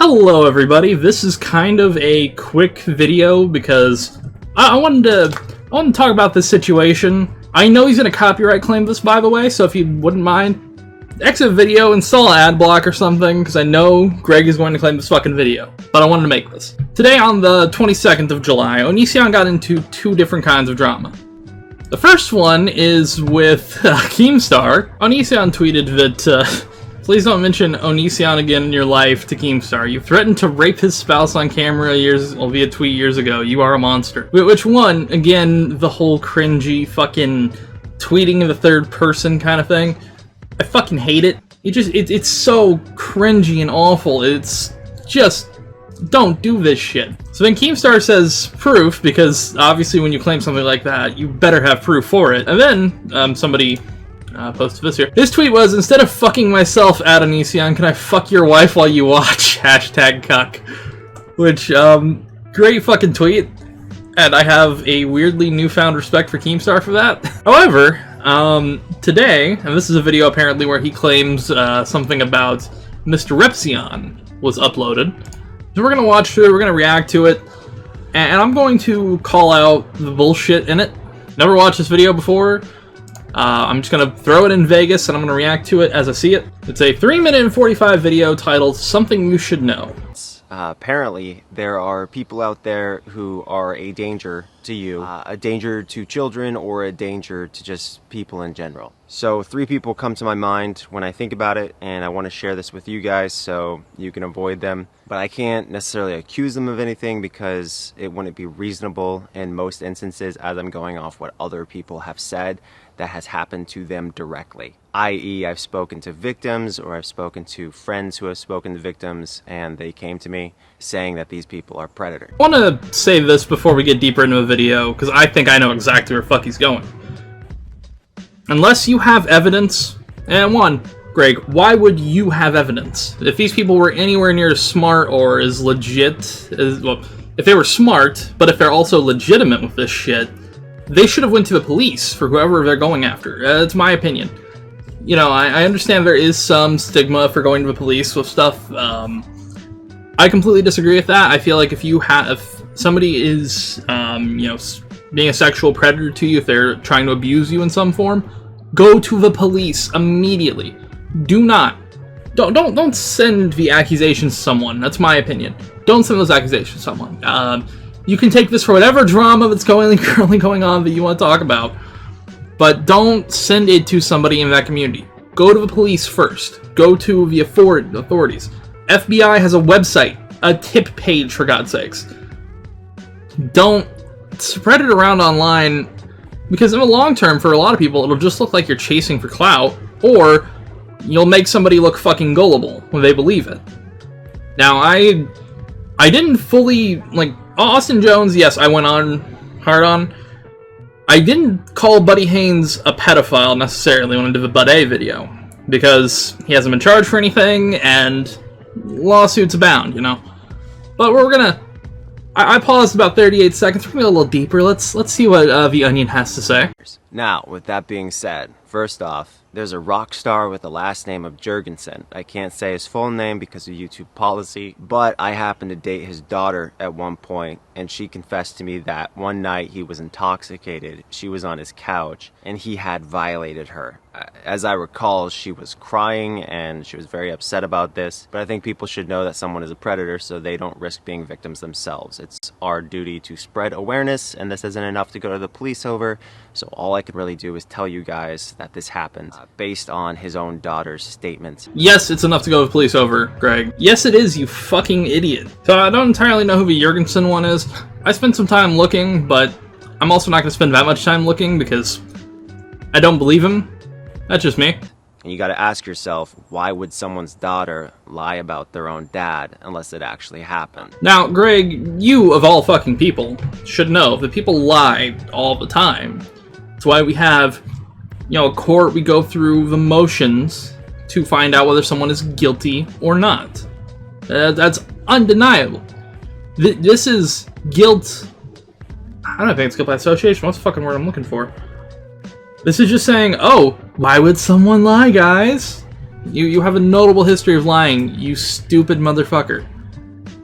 Hello everybody, this is kind of a quick video because I wanted to talk about this situation. I know he's going to copyright claim this, by the way, so if you wouldn't mind, exit video, install an ad block or something, because I know Greg is going to claim this fucking video, but I wanted to make this. Today on the 22nd of July, Onision got into two different kinds of drama. The first one is with Keemstar. Onision tweeted that, please don't mention Onision again in your life to Keemstar. You threatened to rape his spouse on camera via tweet years ago. You are a monster. Which one, again, the whole cringy fucking tweeting in the third person kind of thing. I fucking hate it. It's so cringy and awful. It's just, don't do this shit. So then Keemstar says proof, because obviously when you claim something like that, you better have proof for it. And then somebody posted this here. His tweet was, instead of fucking myself at Onision, can I fuck your wife while you watch? Hashtag cuck. Which, great fucking tweet. And I have a weirdly newfound respect for Keemstar for that. However, today, and this is a video apparently where he claims something about MrRepzion was uploaded. So we're gonna watch through it, we're gonna react to it, and I'm going to call out the bullshit in it. Never watched this video before. I'm just going to throw it in Vegas and I'm going to react to it as I see it. It's a 3-minute and 45 video titled Something You Should Know. Apparently, there are people out there who are a danger to you, a danger to children, or a danger to just people in general. So 3 people come to my mind when I think about it, and I want to share this with you guys so you can avoid them. But I can't necessarily accuse them of anything because it wouldn't be reasonable in most instances, as I'm going off what other people have said that has happened to them directly. I.e., I've spoken to victims, or I've spoken to friends who have spoken to victims, and they came to me saying that these people are predators. I want to say this before we get deeper into the video, because I think I know exactly where the fuck he's going. Unless you have evidence, and one, Greg, why would you have evidence? If these people were anywhere near as smart or as legit as, well, if they were smart, but if they're also legitimate with this shit, they should have went to the police for whoever they're going after. It's my opinion. You know, I understand there is some stigma for going to the police with stuff. I completely disagree with that. I feel like if somebody is, you know, being a sexual predator to you, if they're trying to abuse you in some form, go to the police immediately. Don't send the accusations to someone. That's my opinion. Don't send those accusations to someone. You can take this for whatever drama that's currently going on that you want to talk about, but don't send it to somebody in that community. Go to the police first. Go to the authorities. FBI has a website, a tip page, for God's sakes. Don't spread it around online, because in the long term, for a lot of people, it'll just look like you're chasing for clout, or you'll make somebody look fucking gullible when they believe it. Now, I didn't fully, like, Austin Jones, yes, I went on hard on. I didn't call Buddy Haynes a pedophile necessarily when I did the Bud A video, because he hasn't been charged for anything, and lawsuits abound, you know. But we're gonna, I paused about 38 seconds, we're gonna go a little deeper. Let's see what The Onion has to say. Now, with that being said, first off, there's a rock star with the last name of Jurgensen. I can't say his full name because of YouTube policy, but I happened to date his daughter at one point, and she confessed to me that one night he was intoxicated, she was on his couch, and he had violated her. As I recall, she was crying and she was very upset about this, but I think people should know that someone is a predator so they don't risk being victims themselves. It's our duty to spread awareness, and this isn't enough to go to the police over, so all I could really do is tell you guys that this happened based on his own daughter's statements. Yes, it's enough to go to the police over, Greg. Yes, it is, you fucking idiot. So I don't entirely know who the Jurgensen one is. I spent some time looking, but I'm also not going to spend that much time looking because I don't believe him. That's just me. And you got to ask yourself, why would someone's daughter lie about their own dad unless it actually happened? Now, Greg, you of all fucking people should know that people lie all the time. That's why we have, you know, a court. We go through the motions to find out whether someone is guilty or not. That's undeniable. This is guilt. I don't think it's guilt by association. What's the fucking word I'm looking for? This is just saying, oh, why would someone lie, guys? You have a notable history of lying, you stupid motherfucker.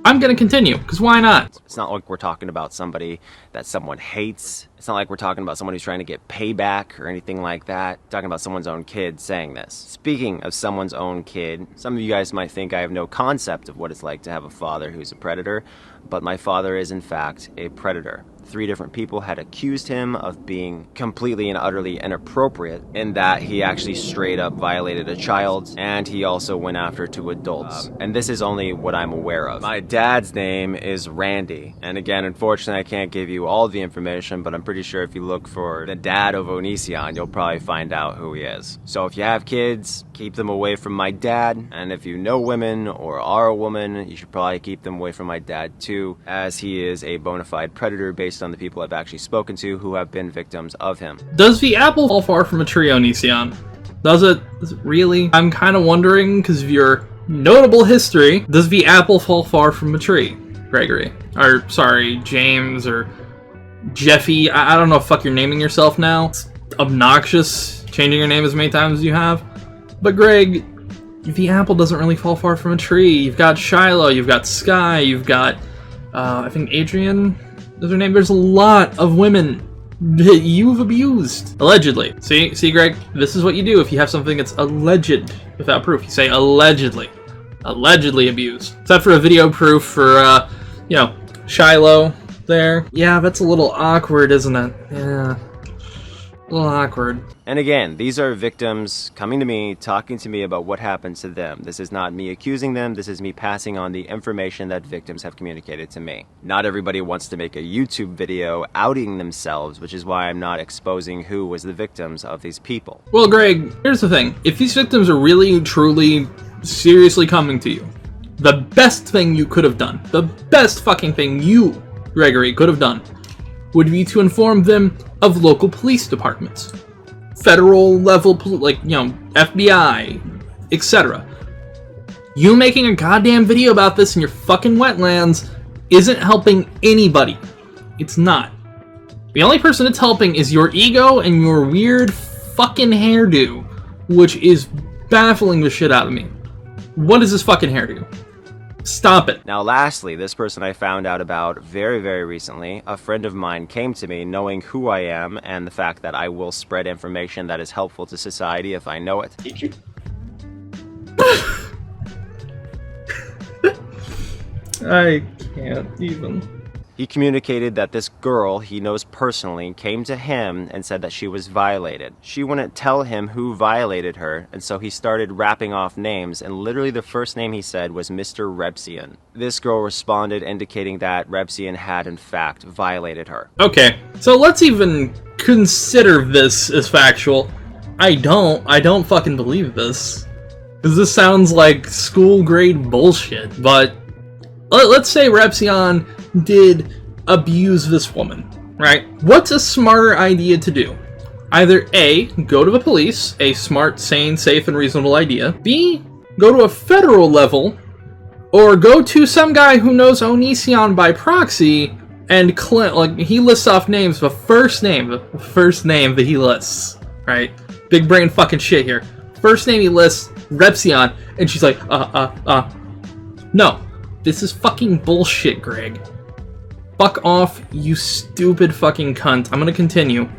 I'm gonna continue, because why not? It's not like we're talking about somebody that someone hates. It's not like we're talking about someone who's trying to get payback or anything like that. We're talking about someone's own kid saying this. Speaking of someone's own kid, some of you guys might think I have no concept of what it's like to have a father who's a predator, but my father is in fact a predator. 3 different people had accused him of being completely and utterly inappropriate in that he actually straight up violated a child, and he also went after 2 adults. And this is only what I'm aware of. My dad's name is Randy, and again, unfortunately I can't give you all the information, but I'm pretty sure if you look for the dad of Onision, you'll probably find out who he is. So if you have kids, keep them away from my dad, and if you know women or are a woman, you should probably keep them away from my dad too, as he is a bona fide predator based on the people I've actually spoken to who have been victims of him. Does the apple fall far from a tree, Onision? Does it really? I'm kind of wondering, because of your notable history, does the apple fall far from a tree, Gregory? Or, sorry, James, or Jeffy. I don't know what the fuck you're naming yourself now. It's obnoxious, changing your name as many times as you have. But Greg, the apple doesn't really fall far from a tree. You've got Shiloh, you've got Sky, you've got, I think Adrian is her name. There's a lot of women that you've abused. Allegedly. See, Greg? This is what you do if you have something that's alleged without proof. You say allegedly. Allegedly abused. Except for a video proof for, you know, Shiloh there. Yeah, that's a little awkward, isn't it? Yeah. A little awkward. And again, these are victims coming to me, talking to me about what happened to them. This is not me accusing them, this is me passing on the information that victims have communicated to me. Not everybody wants to make a YouTube video outing themselves, which is why I'm not exposing who was the victims of these people. Well, Greg, here's the thing. If these victims are really, truly, seriously coming to you, the best thing you could have done, the best fucking thing you, Gregory, could have done, would be to inform them of local police departments. Federal level, like, you know, FBI, etc. You making a goddamn video about this in your fucking wetlands isn't helping anybody. It's not. The only person it's helping is your ego and your weird fucking hairdo, which is baffling the shit out of me. What is this fucking hairdo? Stop it. Now lastly, this person I found out about very, very recently. A friend of mine came to me knowing who I am and the fact that I will spread information that is helpful to society if I know it. I can't even. He communicated that this girl he knows personally came to him and said that she was violated. She wouldn't tell him who violated her, and so he started rapping off names, and literally the first name he said was MrRepzion. This girl responded indicating that Repzion had in fact violated her. Okay, so let's even consider this as factual. I don't fucking believe this. Because this sounds like school grade bullshit, but let's say Repzion did abuse this woman, right? What's a smarter idea to do? Either A, go to the police, a smart, sane, safe, and reasonable idea. B, go to a federal level, or go to some guy who knows Onision by proxy, and like, he lists off names, the first name that he lists, right? Big brain fucking shit here. First name he lists, Repzion, and she's like, no. This is fucking bullshit, Greg. Fuck off, you stupid fucking cunt. I'm gonna continue,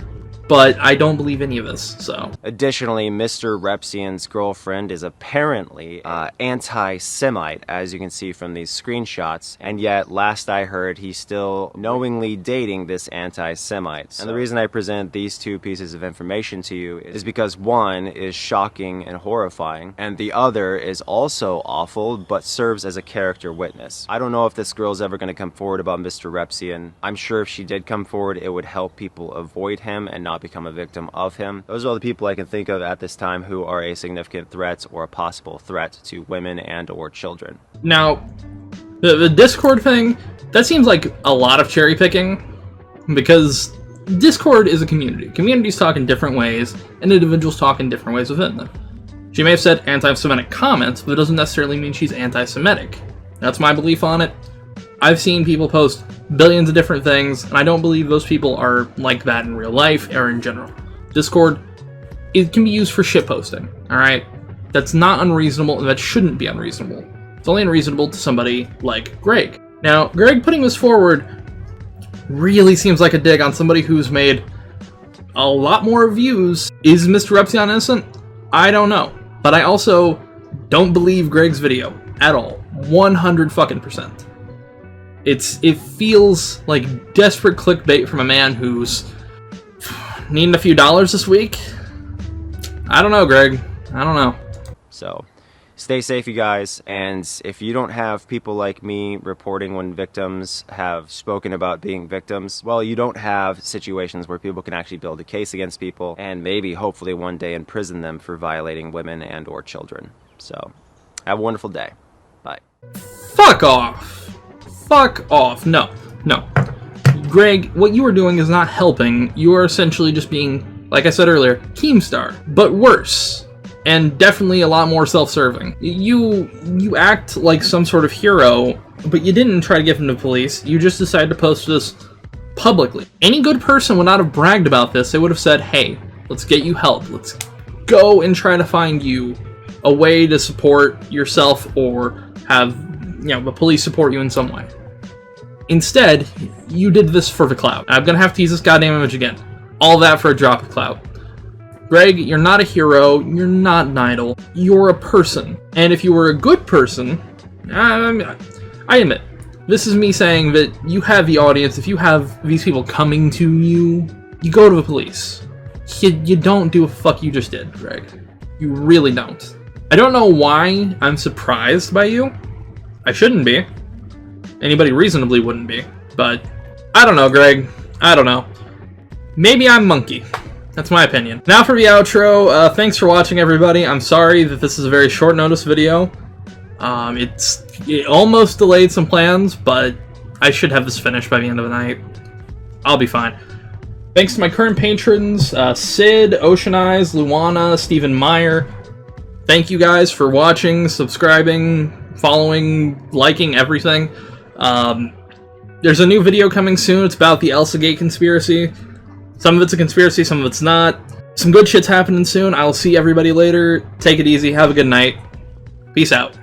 but I don't believe any of this, so. Additionally, MrRepzion's girlfriend is apparently anti-Semite, as you can see from these screenshots, and yet, last I heard, he's still knowingly dating this anti-Semite. So. And the reason I present these 2 pieces of information to you is because one is shocking and horrifying, and the other is also awful, but serves as a character witness. I don't know if this girl's ever going to come forward about MrRepzion. I'm sure if she did come forward, it would help people avoid him and not become a victim of him. Those are all the people I can think of at this time who are a significant threat or a possible threat to women and or children. Now, the Discord thing, that seems like a lot of cherry picking, because Discord is a community. Communities talk in different ways, and individuals talk in different ways within them. She may have said anti-Semitic comments, but it doesn't necessarily mean she's anti-Semitic. That's my belief on it. I've seen people post billions of different things, and I don't believe those people are like that in real life or in general. Discord, it can be used for shitposting, alright? That's not unreasonable, and that shouldn't be unreasonable. It's only unreasonable to somebody like Greg. Now, Greg putting this forward really seems like a dig on somebody who's made a lot more views. Is MrRepzion innocent? I don't know. But I also don't believe Greg's video at all. 100%. It feels like desperate clickbait from a man who's needing a few dollars this week. I don't know, Greg. I don't know. So, stay safe, you guys, and if you don't have people like me reporting when victims have spoken about being victims, well, you don't have situations where people can actually build a case against people and maybe, hopefully, one day imprison them for violating women and or children. So, have a wonderful day. Bye. Fuck off. Fuck off. No. Greg, what you are doing is not helping. You are essentially just being, like I said earlier, Keemstar, but worse. And definitely a lot more self-serving. You act like some sort of hero, but you didn't try to give him to police. You just decided to post this publicly. Any good person would not have bragged about this. They would have said, hey, let's get you help. Let's go and try to find you a way to support yourself or have, the police support you in some way. Instead, you did this for the clout. I'm gonna have to use this goddamn image again. All that for a drop of clout. Greg, you're not a hero, you're not an idol, you're a person. And if you were a good person, I admit, this is me saying that you have the audience. If you have these people coming to you, you go to the police. You don't do what the fuck you just did, Greg. You really don't. I don't know why I'm surprised by you. I shouldn't be. Anybody reasonably wouldn't be. But, I don't know, Greg. I don't know. Maybe I'm monkey. That's my opinion. Now for the outro. Thanks for watching, everybody. I'm sorry that this is a very short notice video. It almost delayed some plans, but I should have this finished by the end of the night. I'll be fine. Thanks to my current patrons, Sid, Ocean Eyes, Luana, Stephen Meyer. Thank you guys for watching, subscribing, following, liking, everything. There's a new video coming soon. It's about the Elsagate conspiracy. Some of it's a conspiracy, some of it's not. Some good shit's happening soon. I'll see everybody later. Take it easy. Have a good night. Peace out.